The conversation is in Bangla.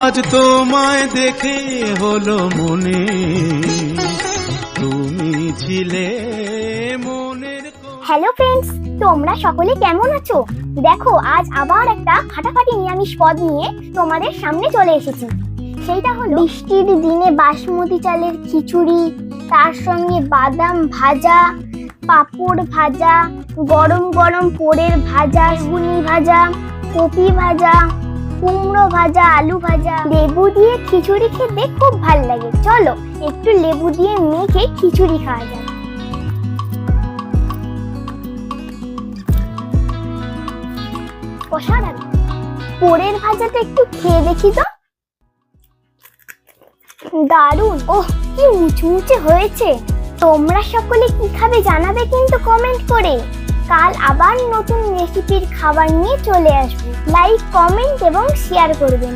আজ তোমায় দেখে হলো মনে, তুমি ছিলে মনের। হ্যালো ফ্রেন্ডস, তোমরা সকলে কেমন আছো? দেখো, আজ আবার একটা ফাটাফাটি নিরামিষ পদ নিয়ে তোমাদের সামনে চলে এসেছি। সেইটা হলো বৃষ্টির দিনে বাসমতি চালের খিচুড়ি, তার সঙ্গে বাদাম ভাজা, পাঁপড় ভাজা, গরম গরম পোড়ের ভাজা, বেগুনি ভাজা, কপি ভাজা, কুমড়ো ভাজা, আলু ভাজা। লেবু দিয়ে খিচুড়ি খেতে খুব ভালো লাগে। চলো একটু লেবু দিয়ে মেখে খিচুড়ি খাওয়া যাক। অসাধারণ। পোড়ের ভাজাটা একটু খেয়ে দেখি তো। দারুণ। ওহ, কি মুচমুচে হয়েছে। তোমরা সকলে কি খাবে জানাবে কিন্তু কমেন্ট করে। কাল আবার নতুন রেসিপির খাবার নিয়ে চলে আসবো। লাইক, কমেন্ট এবং শেয়ার করবেন।